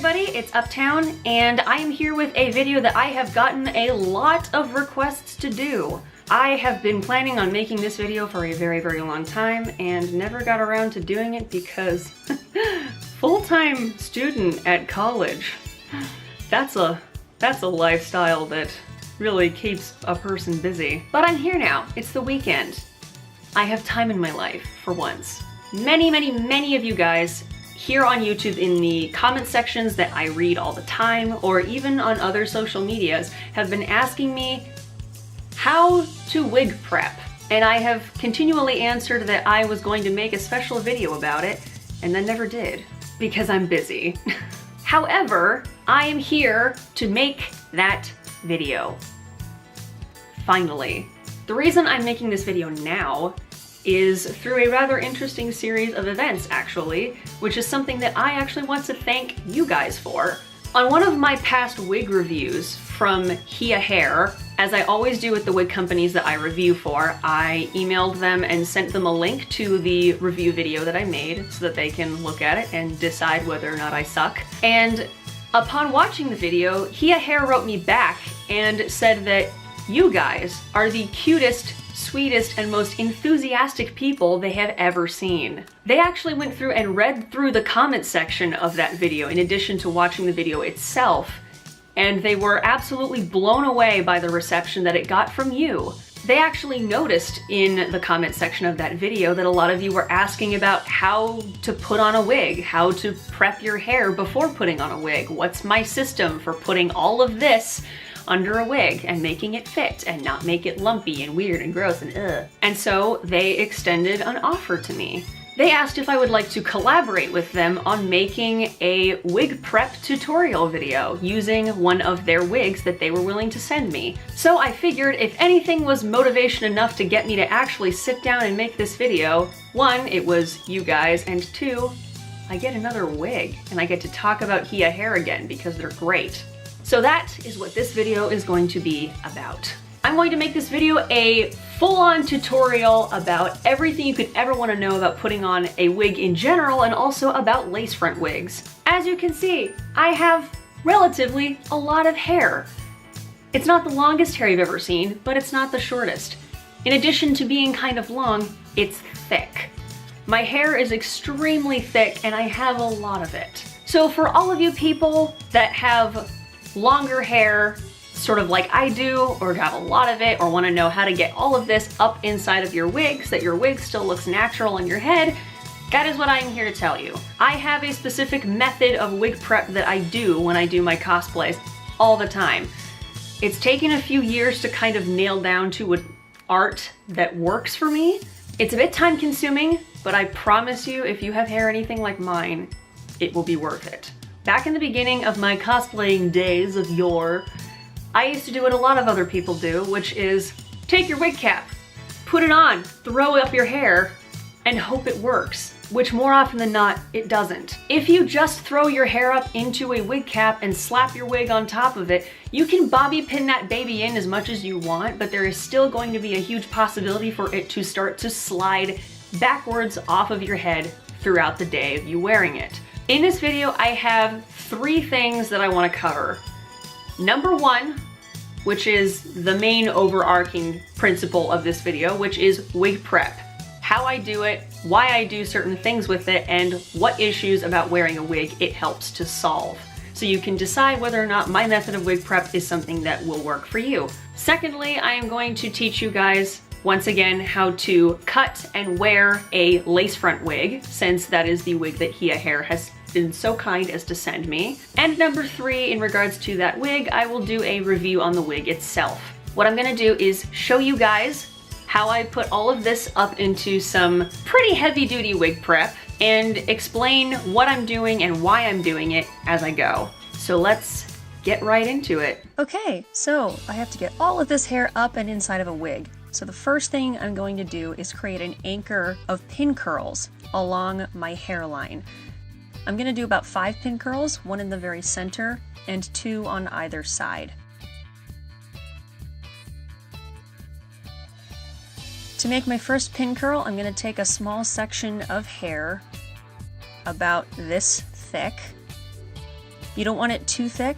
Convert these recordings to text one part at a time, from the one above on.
everybody, it's Uptown, and I am here with a video that I have gotten a lot of requests to do. I have been planning on making this video for a very, very long time and never got around to doing it because full-time student at college, that's a lifestyle that really keeps a person busy. But I'm here now. It's the weekend. I have time in my life for once. Many of you guys here on YouTube in the comment sections that I read all the time, or even on other social medias, have been asking me how to wig prep. And I have continually answered that I was going to make a special video about it, and then never did, because I'm busy. However, I am here to make that video. Finally. The reason I'm making this video now is through a rather interesting series of events, actually, which is something that I actually want to thank you guys for. On one of my past wig reviews from Heahair, as I always do with the wig companies that I review for, I emailed them and sent them a link to the review video that I made so that they can look at it and decide whether or not I suck. And upon watching the video, Heahair wrote me back and said that you guys are the cutest, sweetest, and most enthusiastic people they have ever seen. They actually went through and read through the comment section of that video in addition to watching the video itself, and they were absolutely blown away by the reception that it got from you. They actually noticed in the comment section of that video that a lot of you were asking about how to put on a wig, how to prep your hair before putting on a wig, what's my system for putting all of this under a wig and making it fit and not make it lumpy and weird and gross and ugh. And so they extended an offer to me. They asked if I would like to collaborate with them on making a wig prep tutorial video using one of their wigs that they were willing to send me. So I figured if anything was motivation enough to get me to actually sit down and make this video, one, it was you guys, and two, I get another wig and I get to talk about Heahair again because they're great. So that is what this video is going to be about. I'm going to make this video a full-on tutorial about everything you could ever want to know about putting on a wig in general and also about lace front wigs. As you can see, I have relatively a lot of hair. It's not the longest hair you've ever seen, but it's not the shortest. In addition to being kind of long, it's thick. My hair is extremely thick and I have a lot of it. So for all of you people that have longer hair, sort of like I do, or have a lot of it, or want to know how to get all of this up inside of your wig so that your wig still looks natural on your head, that is what I'm here to tell you. I have a specific method of wig prep that I do when I do my cosplays all the time. It's taken a few years to kind of nail down to an art that works for me. It's a bit time consuming, but I promise you, if you have hair anything like mine, it will be worth it. Back in the beginning of my cosplaying days of yore, I used to do what a lot of other people do, which is take your wig cap, put it on, throw up your hair, and hope it works, which more often than not, it doesn't. If you just throw your hair up into a wig cap and slap your wig on top of it, you can bobby pin that baby in as much as you want, but there is still going to be a huge possibility for it to start to slide backwards off of your head throughout the day of you wearing it. In this video, I have 3 things that I want to cover. Number 1, which is the main overarching principle of this video, which is wig prep. How I do it, why I do certain things with it, and what issues about wearing a wig it helps to solve. So you can decide whether or not my method of wig prep is something that will work for you. Secondly, I am going to teach you guys once again how to cut and wear a lace front wig, since that is the wig that Heahair has been so kind as to send me. And number 3, in regards to that wig, I will do a review on the wig itself. What I'm gonna do is show you guys how I put all of this up into some pretty heavy duty wig prep and explain what I'm doing and why I'm doing it as I go. So let's get right into it. Okay, so I have to get all of this hair up and inside of a wig. So the first thing I'm going to do is create an anchor of pin curls along my hairline. I'm going to do about 5 pin curls, 1 in the very center and 2 on either side. To make my first pin curl, I'm going to take a small section of hair about this thick You don't want it too thick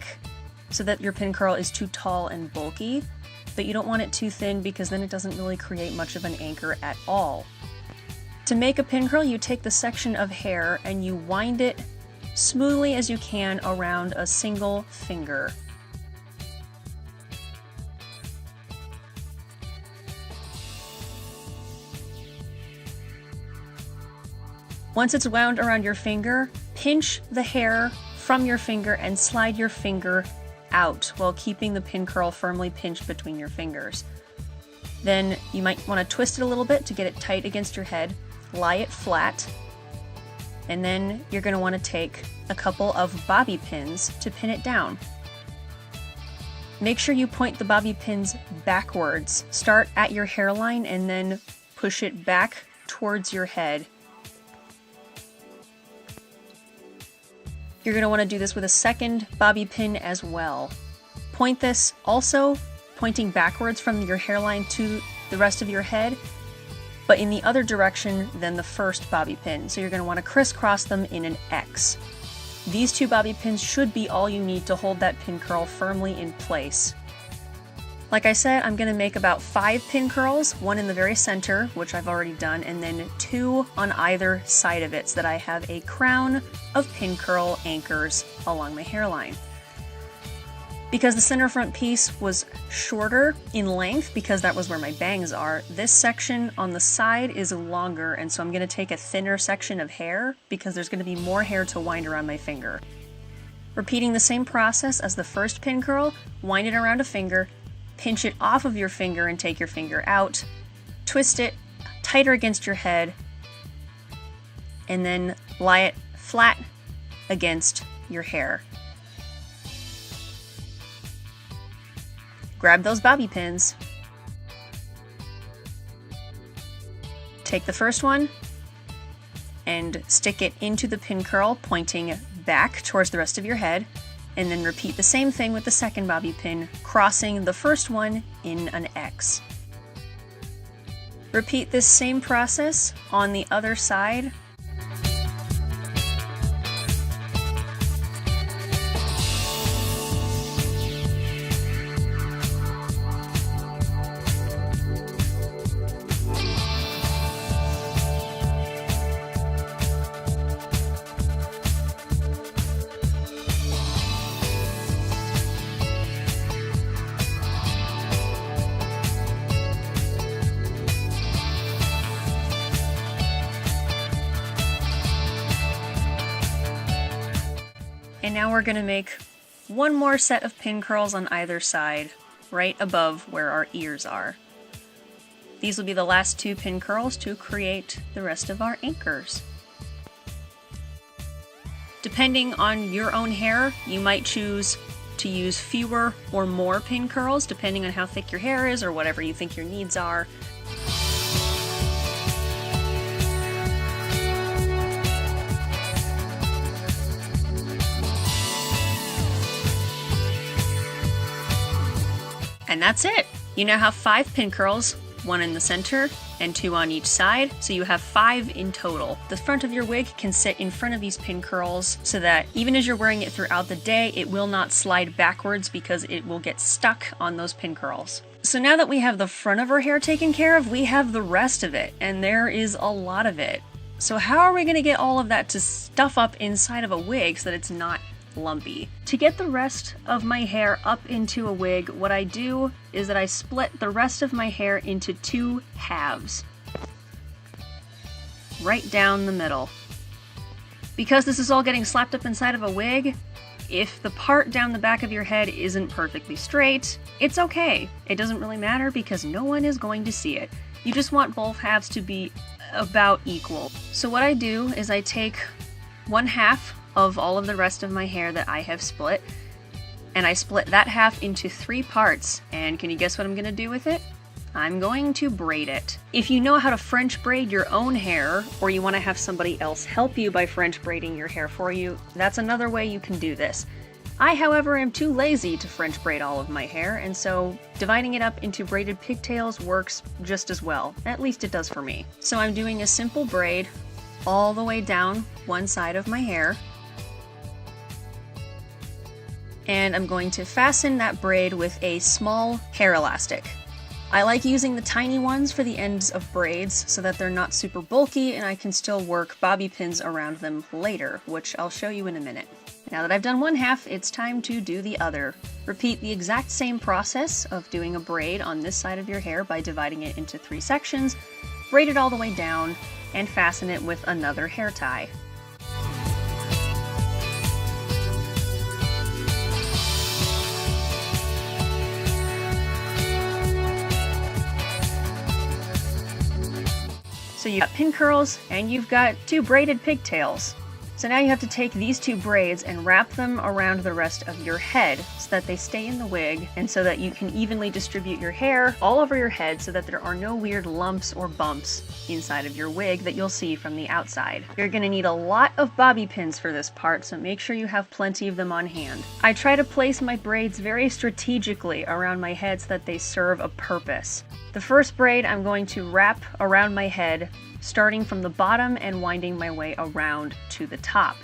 so that your pin curl is too tall and bulky, but you don't want it too thin because then it doesn't really create much of an anchor at all. To make a pin curl, you take the section of hair and you wind it smoothly as you can around a single finger. Once it's wound around your finger, pinch the hair from your finger and slide your finger out while keeping the pin curl firmly pinched between your fingers. Then you might want to twist it a little bit to get it tight against your head, lie it flat, and then you're going to want to take a couple of bobby pins to pin it down. Make sure you point the bobby pins backwards. Start at your hairline and then push it back towards your head. You're going to want to do this with a second bobby pin as well. Point this also pointing backwards from your hairline to the rest of your head, but in the other direction than the first bobby pin. So you're going to want to crisscross them in an X. These two bobby pins should be all you need to hold that pin curl firmly in place. Like I said, I'm going to make about 5 pin curls, one in the very center, which I've already done, and then 2 on either side of it so that I have a crown of pin curl anchors along my hairline. Because the center front piece was shorter in length, because that was where my bangs are, this section on the side is longer, and so I'm going to take a thinner section of hair because there's going to be more hair to wind around my finger. Repeating the same process as the first pin curl, wind it around a finger, pinch it off of your finger and take your finger out, twist it tighter against your head, and then lie it flat against your hair. Grab those bobby pins. Take the first one and stick it into the pin curl, pointing back towards the rest of your head, and then repeat the same thing with the second bobby pin, crossing the first one in an X. Repeat this same process on the other side. And now we're going to make one more set of pin curls on either side, right above where our ears are. These will be the last 2 pin curls to create the rest of our anchors. Depending on your own hair, you might choose to use fewer or more pin curls, depending on how thick your hair is or whatever you think your needs are. And that's it! You now have 5 pin curls, 1 in the center and 2 on each side, so you have 5 in total. The front of your wig can sit in front of these pin curls so that even as you're wearing it throughout the day, it will not slide backwards because it will get stuck on those pin curls. So now that we have the front of our hair taken care of, we have the rest of it, and there is a lot of it. So how are we going to get all of that to stuff up inside of a wig so that it's not lumpy? To get the rest of my hair up into a wig, what I do is that I split the rest of my hair into 2 halves, right down the middle. Because this is all getting slapped up inside of a wig, if the part down the back of your head isn't perfectly straight, it's okay. It doesn't really matter because no one is going to see it. You just want both halves to be about equal. So what I do is I take 1/2 of all of the rest of my hair that I have split, and I split that half into 3 parts, and can you guess what I'm gonna do with it? I'm going to braid it. If you know how to French braid your own hair, or you want to have somebody else help you by French braiding your hair for you, that's another way you can do this. I, however, am too lazy to French braid all of my hair, and so dividing it up into braided pigtails works just as well. At least it does for me. So I'm doing a simple braid all the way down one side of my hair. and I'm going to fasten that braid with a small hair elastic. I like using the tiny ones for the ends of braids so that they're not super bulky and I can still work bobby pins around them later, which I'll show you in a minute. Now that I've done one half, it's time to do the other. Repeat the exact same process of doing a braid on this side of your hair by dividing it into 3 sections, braid it all the way down, and fasten it with another hair tie. So you've got pin curls and you've got 2 braided pigtails. So now you have to take these 2 braids and wrap them around the rest of your head so that they stay in the wig and so that you can evenly distribute your hair all over your head so that there are no weird lumps or bumps inside of your wig that you'll see from the outside. You're going to need a lot of bobby pins for this part, so make sure you have plenty of them on hand. I try to place my braids very strategically around my head so that they serve a purpose. The first braid I'm going to wrap around my head, starting from the bottom and winding my way around to the top.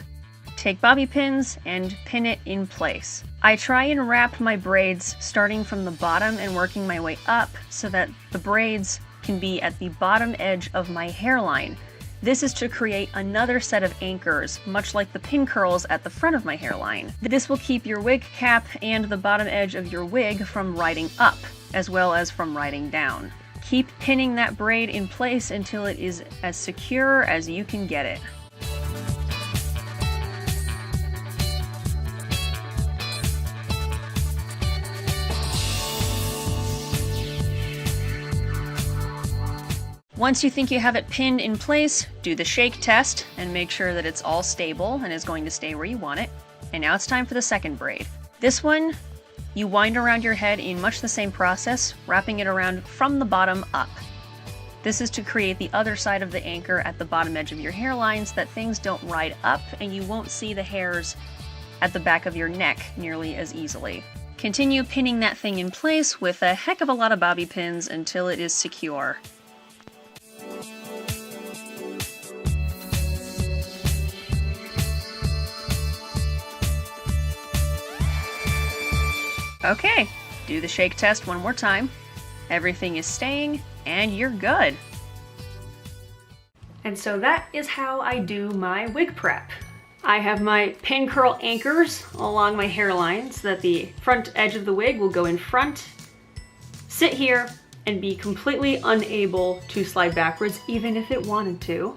Take bobby pins and pin it in place. I try and wrap my braids starting from the bottom and working my way up so that the braids can be at the bottom edge of my hairline. This is to create another set of anchors, much like the pin curls at the front of my hairline. This will keep your wig cap and the bottom edge of your wig from riding up, as well as from riding down. Keep pinning that braid in place until it is as secure as you can get it. Once you think you have it pinned in place, do the shake test and make sure that it's all stable and is going to stay where you want it. And now it's time for the second braid. This one, you wind around your head in much the same process, wrapping it around from the bottom up. This is to create the other side of the anchor at the bottom edge of your hairline so that things don't ride up and you won't see the hairs at the back of your neck nearly as easily. Continue pinning that thing in place with a heck of a lot of bobby pins until it is secure. Okay, do the shake test one more time. Everything is staying, and you're good. And so that is how I do my wig prep. I have my pin curl anchors along my hairline so that the front edge of the wig will go in front, sit here, and be completely unable to slide backwards even if it wanted to.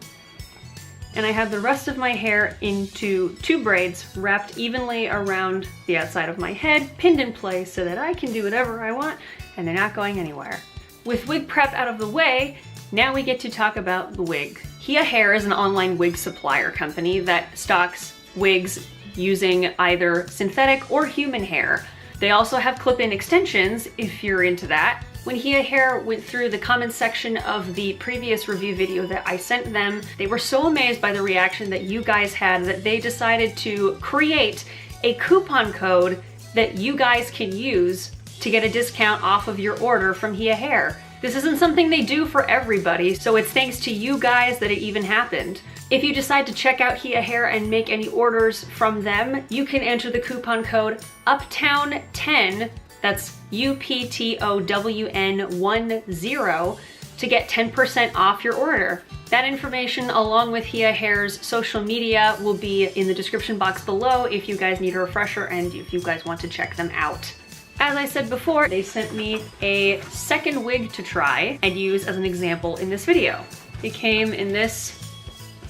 And I have the rest of my hair into 2 braids wrapped evenly around the outside of my head, pinned in place so that I can do whatever I want and they're not going anywhere. With wig prep out of the way, now we get to talk about the wig. Heahair is an online wig supplier company that stocks wigs using either synthetic or human hair. They also have clip-in extensions if you're into that. When Heahair went through the comments section of the previous review video that I sent them, they were so amazed by the reaction that you guys had that they decided to create a coupon code that you guys can use to get a discount off of your order from Heahair. This isn't something they do for everybody, so it's thanks to you guys that it even happened. If you decide to check out Heahair and make any orders from them, you can enter the coupon code UPTOWN10, that's UPTOWN10, to get 10% off your order. That information, along with Heahair's social media, will be in the description box below if you guys need a refresher and if you guys want to check them out. As I said before, they sent me a second wig to try and use as an example in this video. It came in this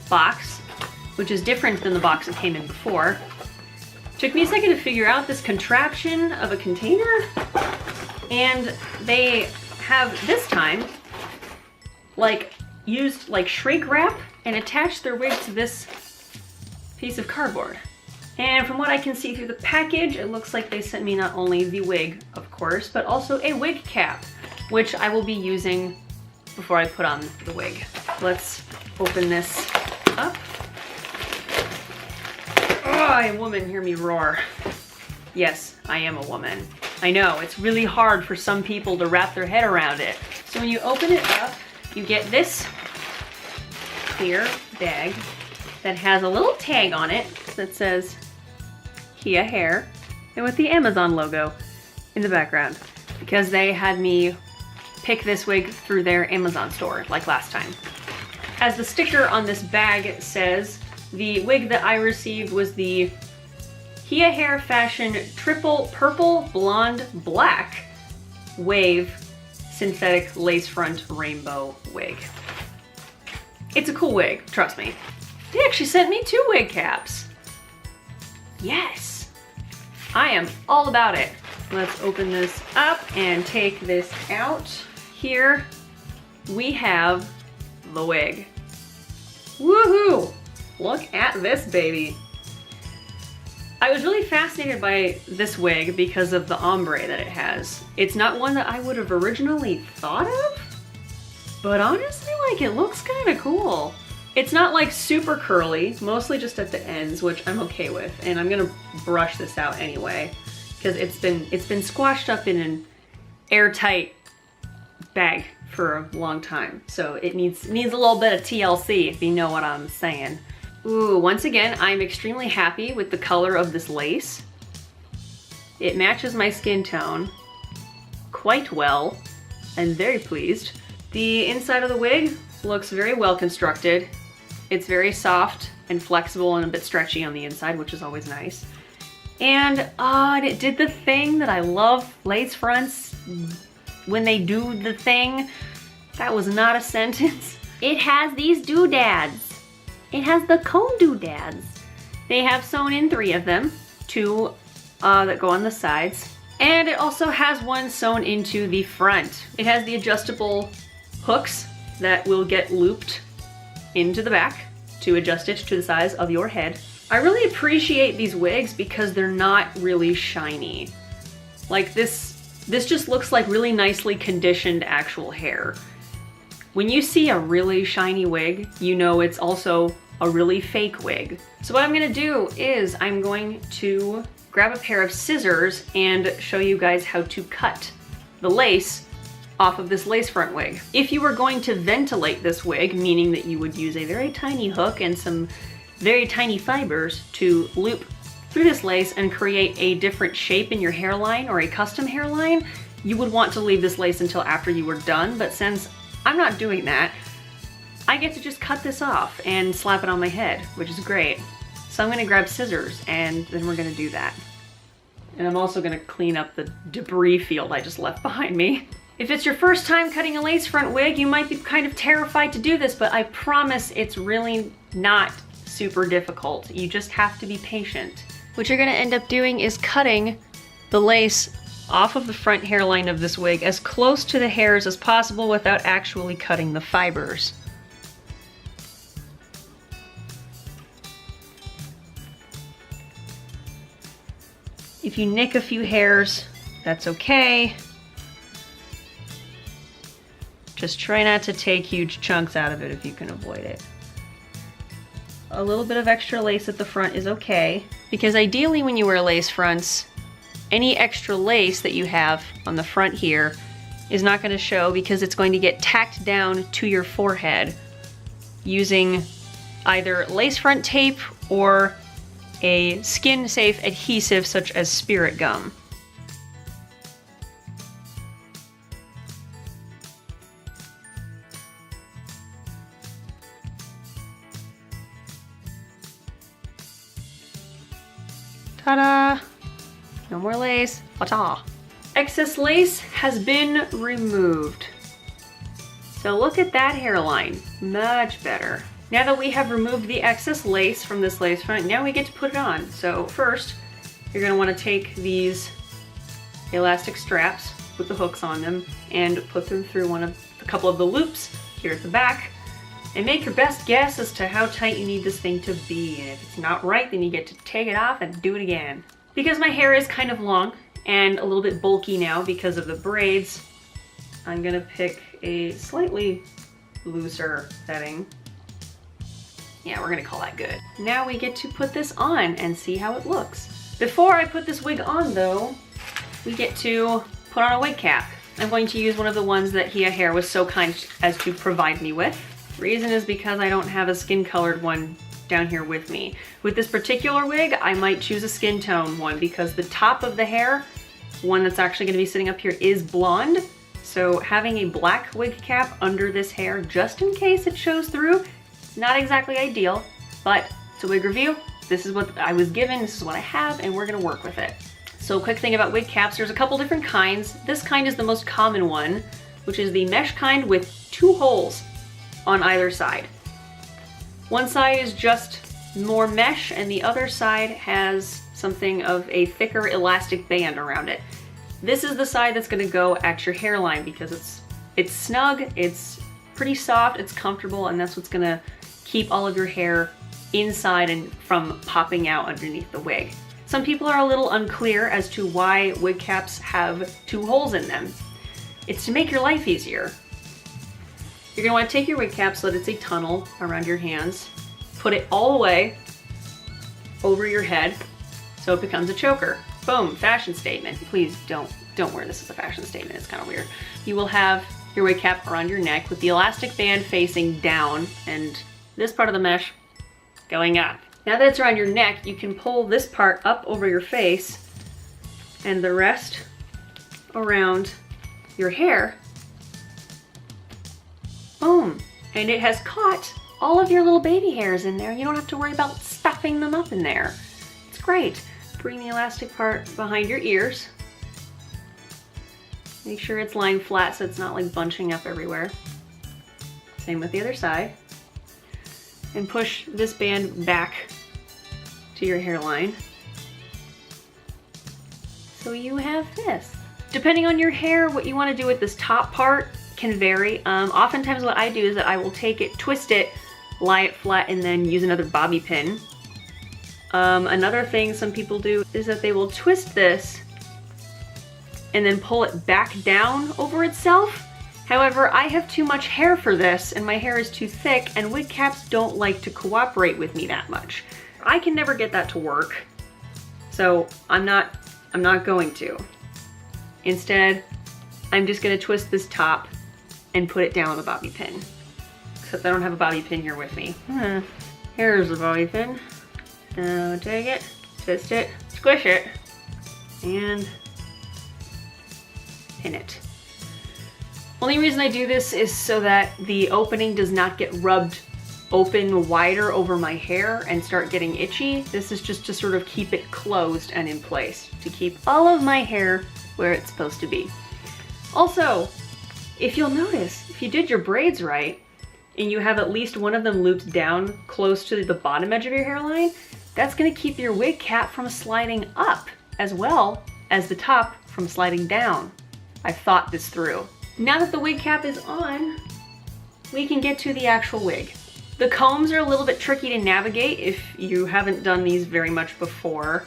box, which is different than the box it came in before. Took me a second to figure out this contraption of a container, and they have this time used shrink wrap and attached their wig to this piece of cardboard. And from what I can see through the package, it looks like they sent me not only the wig, of course, but also a wig cap, which I will be using before I put on the wig. Let's open this up. Oh, a woman, hear me roar. Yes, I am a woman. I know, it's really hard for some people to wrap their head around it. So when you open it up, you get this clear bag that has a little tag on it that says Heahair. and with the Amazon logo in the background, because they had me pick this wig through their Amazon store like last time. As the sticker on this bag says, the wig that I received was the Heahair Fashion Triple Purple Blonde Black Wave Synthetic Lace Front Rainbow Wig. It's a cool wig, trust me. They actually sent me 2 wig caps. Yes, I am all about it. Let's open this up and take this out. Here we have the wig. Woohoo! Look at this baby. I was really fascinated by this wig because of the ombre that it has. It's not one that I would have originally thought of, but honestly, like, it looks kind of cool. It's not like super curly, mostly just at the ends, which I'm okay with. And I'm gonna brush this out anyway, because it's been squashed up in an airtight bag for a long time. So it needs a little bit of TLC, if you know what I'm saying. Ooh, once again, I'm extremely happy with the color of this lace. It matches my skin tone quite well. I'm very pleased. The inside of the wig looks very well constructed. It's very soft and flexible and a bit stretchy on the inside, which is always nice. And it did the thing that I love lace fronts when they do the thing. That was not a sentence. It has these doodads. It has the cone doodads. They have sewn in 3 of them, 2 that go on the sides. And it also has one sewn into the front. It has the adjustable hooks that will get looped into the back to adjust it to the size of your head. I really appreciate these wigs because they're not really shiny. Like this just looks like really nicely conditioned actual hair. When you see a really shiny wig, you know it's also a really fake wig. So what I'm gonna do is I'm going to grab a pair of scissors and show you guys how to cut the lace off of this lace front wig. If you were going to ventilate this wig, meaning that you would use a very tiny hook and some very tiny fibers to loop through this lace and create a different shape in your hairline or a custom hairline, you would want to leave this lace until after you were done. But since I'm not doing that, I get to just cut this off and slap it on my head, which is great. So I'm gonna grab scissors and then we're gonna do that. And I'm also gonna clean up the debris field I just left behind me. If it's your first time cutting a lace front wig, you might be kind of terrified to do this, but I promise it's really not super difficult. You just have to be patient. What you're gonna end up doing is cutting the lace off of the front hairline of this wig as close to the hairs as possible without actually cutting the fibers. If you nick a few hairs, that's okay. Just try not to take huge chunks out of it if you can avoid it. A little bit of extra lace at the front is okay, because ideally when you wear lace fronts, any extra lace that you have on the front here is not going to show because it's going to get tacked down to your forehead using either lace front tape or a skin-safe adhesive such as spirit gum. Ta-da! No more lace. Ta-ta! Excess lace has been removed. So look at that hairline. Much better. Now that we have removed the excess lace from this lace front, now we get to put it on. So first, you're going to want to take these elastic straps with the hooks on them and put them through a couple of the loops here at the back. And make your best guess as to how tight you need this thing to be. And if it's not right, then you get to take it off and do it again. Because my hair is kind of long and a little bit bulky now because of the braids, I'm gonna pick a slightly looser setting. Yeah, we're gonna call that good. Now we get to put this on and see how it looks. Before I put this wig on though, we get to put on a wig cap. I'm going to use one of the ones that Heahair was so kind as to provide me with. Reason is because I don't have a skin colored one down here with me. With this particular wig, I might choose a skin tone one because the top of the hair, one that's actually gonna be sitting up here, is blonde. So having a black wig cap under this hair, just in case it shows through, not exactly ideal, but it's a wig review. This is what I was given, this is what I have, and we're gonna work with it. So quick thing about wig caps, there's a couple different kinds. This kind is the most common one, which is the mesh kind with 2 holes on either side. One side is just more mesh and the other side has something of a thicker elastic band around it. This is the side that's gonna go at your hairline because it's snug, it's pretty soft, it's comfortable, and that's what's gonna keep all of your hair inside and from popping out underneath the wig. Some people are a little unclear as to why wig caps have 2 holes in them. It's to make your life easier. You're gonna wanna take your wig cap so that it's a tunnel around your hands, put it all the way over your head so it becomes a choker. Boom, fashion statement. Please don't wear this as a fashion statement, it's kind of weird. You will have your wig cap around your neck with the elastic band facing down and this part of the mesh going up. Now that it's around your neck, you can pull this part up over your face and the rest around your hair. Boom. And it has caught all of your little baby hairs in there. You don't have to worry about stuffing them up in there. It's great. Bring the elastic part behind your ears. Make sure it's lying flat so it's not like bunching up everywhere. Same with the other side. And push this band back to your hairline. So you have this. Depending on your hair, what you want to do with this top part can vary. Oftentimes what I do is that I will take it, twist it, lie it flat, and then use another bobby pin. Another thing some people do is that they will twist this and then pull it back down over itself. However, I have too much hair for this and my hair is too thick and wig caps don't like to cooperate with me that much. I can never get that to work, so I'm not going to. Instead, I'm just gonna twist this top and put it down on the bobby pin. Except I don't have a bobby pin here with me. Here's the bobby pin. Now take it, twist it, squish it, and pin it. Only reason I do this is so that the opening does not get rubbed open wider over my hair and start getting itchy. This is just to sort of keep it closed and in place, to keep all of my hair where it's supposed to be. Also, if you'll notice, if you did your braids right, and you have at least one of them looped down close to the bottom edge of your hairline, that's gonna keep your wig cap from sliding up, as well as the top from sliding down. I've thought this through. Now that the wig cap is on, we can get to the actual wig. The combs are a little bit tricky to navigate if you haven't done these very much before.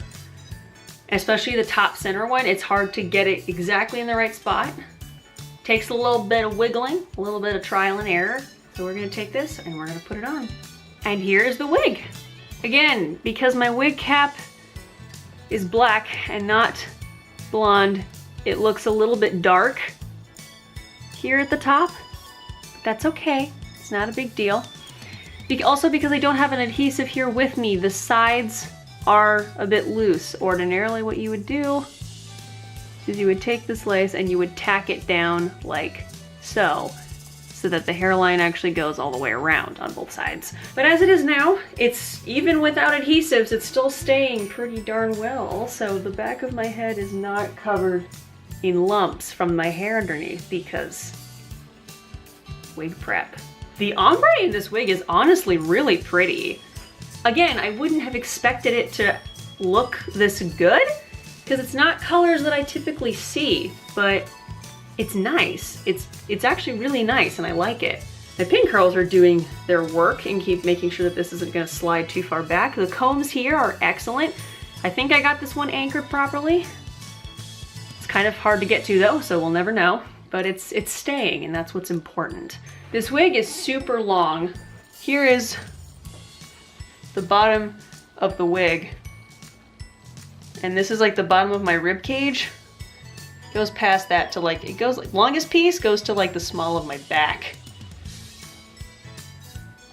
Especially the top center one, it's hard to get it exactly in the right spot. Takes a little bit of wiggling, a little bit of trial and error. So we're gonna take this and we're gonna put it on. And here's the wig. Again, because my wig cap is black and not blonde, it looks a little bit dark here at the top. That's okay, it's not a big deal. Also because I don't have an adhesive here with me, the sides are a bit loose. Ordinarily what you would do is you would take this lace and you would tack it down like so that the hairline actually goes all the way around on both sides. But as it is now, it's even without adhesives, it's still staying pretty darn well. So the back of my head is not covered in lumps from my hair underneath because wig prep. The ombre in this wig is honestly really pretty. Again, I wouldn't have expected it to look this good because it's not colors that I typically see, but it's nice. It's actually really nice and I like it. The pin curls are doing their work and keep making sure that this isn't gonna slide too far back. The combs here are excellent. I think I got this one anchored properly. It's kind of hard to get to though, so we'll never know, but it's staying and that's what's important. This wig is super long. Here is the bottom of the wig. And this is like the bottom of my rib cage. Goes past that to like, it goes like, longest piece goes to like the small of my back.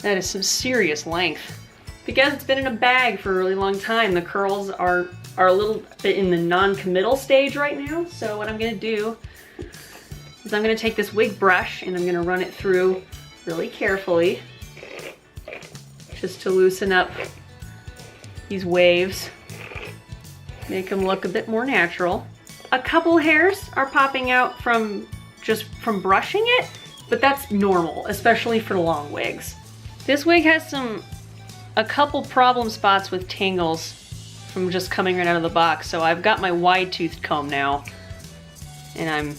That is some serious length. because it's been in a bag for a really long time. The curls are a little bit in the non-committal stage right now. So what I'm gonna do is I'm gonna take this wig brush and I'm gonna run it through really carefully just to loosen up these waves, make them look a bit more natural. A couple hairs are popping out from brushing it, but that's normal, especially for long wigs. This wig has a couple problem spots with tangles from just coming right out of the box, so I've got my wide-toothed comb now, and I'm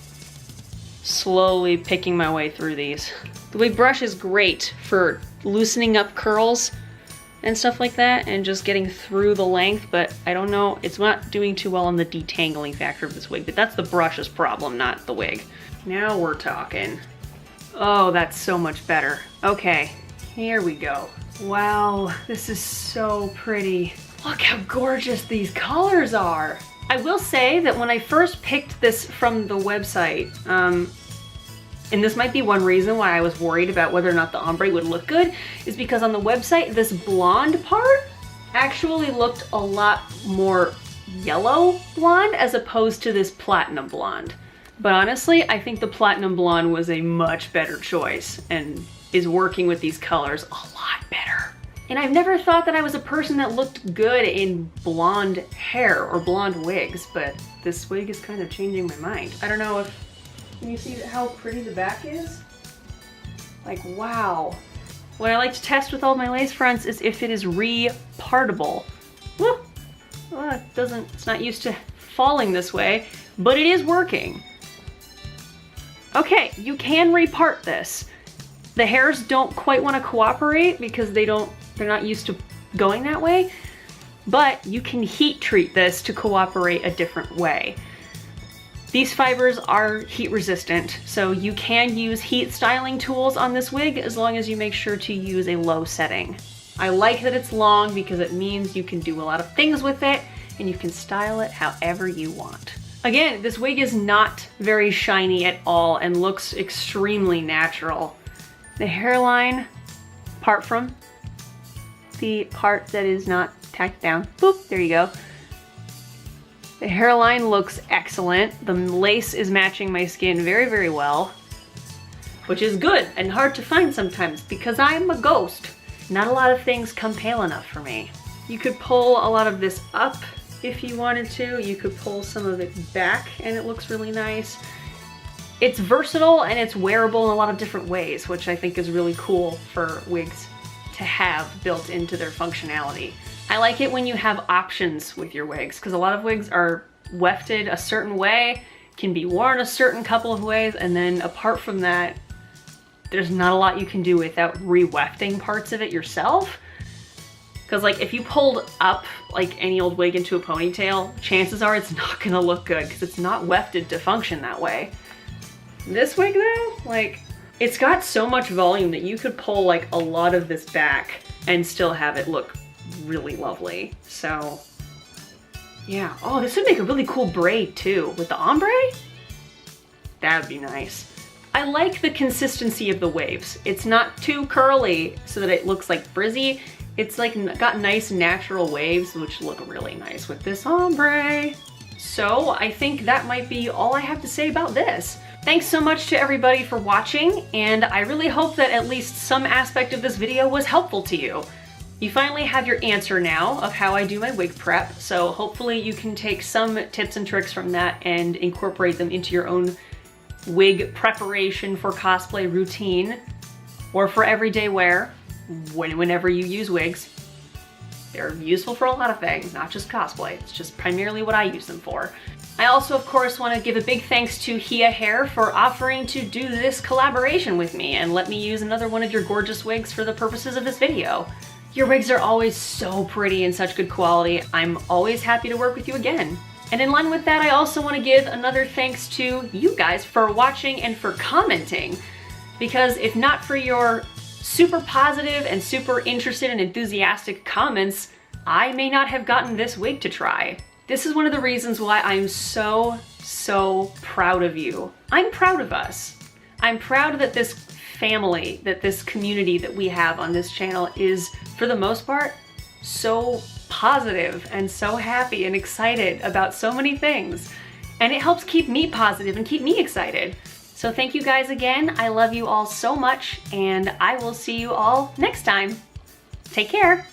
slowly picking my way through these. The wig brush is great for loosening up curls and stuff like that, and just getting through the length, but I don't know, it's not doing too well on the detangling factor of this wig, but that's the brush's problem, not the wig. Now we're talking. Oh, that's so much better. Okay, here we go. Wow, this is so pretty. Look how gorgeous these colors are. I will say that when I first picked this from the website, and this might be one reason why I was worried about whether or not the ombre would look good, is because on the website, this blonde part actually looked a lot more yellow blonde as opposed to this platinum blonde. But honestly, I think the platinum blonde was a much better choice and is working with these colors a lot better. And I've never thought that I was a person that looked good in blonde hair or blonde wigs, but this wig is kind of changing my mind. I don't know if, can you see how pretty the back is? Like, wow. What I like to test with all my lace fronts is if it is re-partable. Well, it's not used to falling this way, but it is working. Okay, you can repart this. The hairs don't quite want to cooperate because they're not used to going that way, but you can heat treat this to cooperate a different way. These fibers are heat resistant, so you can use heat styling tools on this wig as long as you make sure to use a low setting. I like that it's long because it means you can do a lot of things with it and you can style it however you want. Again, this wig is not very shiny at all and looks extremely natural. The hairline, apart from the part that is not tacked down, boop, there you go. The hairline looks excellent. The lace is matching my skin very, very well, which is good and hard to find sometimes because I'm a ghost. Not a lot of things come pale enough for me. You could pull a lot of this up if you wanted to. You could pull some of it back and it looks really nice. It's versatile and it's wearable in a lot of different ways, which I think is really cool for wigs to have built into their functionality. I like it when you have options with your wigs, because a lot of wigs are wefted a certain way, can be worn a certain couple of ways, and then apart from that, there's not a lot you can do without re-wefting parts of it yourself. Because like if you pulled up like any old wig into a ponytail, chances are it's not gonna look good because it's not wefted to function that way. This wig though, like, it's got so much volume that you could pull like a lot of this back and still have it look really lovely. So yeah. Oh, this would make a really cool braid too. With the ombre? That would be nice. I like the consistency of the waves. It's not too curly so that it looks like frizzy. It's like got nice natural waves which look really nice with this ombre. So I think that might be all I have to say about this. Thanks so much to everybody for watching, and I really hope that at least some aspect of this video was helpful to you. You finally have your answer now of how I do my wig prep, so hopefully you can take some tips and tricks from that and incorporate them into your own wig preparation for cosplay routine or for everyday wear whenever you use wigs. They're useful for a lot of things, not just cosplay. It's just primarily what I use them for. I also, of course, want to give a big thanks to Heahair for offering to do this collaboration with me and let me use another one of your gorgeous wigs for the purposes of this video. Your wigs are always so pretty and such good quality. I'm always happy to work with you again. And in line with that, I also want to give another thanks to you guys for watching and for commenting. Because if not for your super positive and super interested and enthusiastic comments, I may not have gotten this wig to try. This is one of the reasons why I'm so proud of you. I'm proud of us. I'm proud that this family, that this community that we have on this channel is, for the most part, so positive and so happy and excited about so many things. And it helps keep me positive and keep me excited. So thank you guys again. I love you all so much, and I will see you all next time. Take care.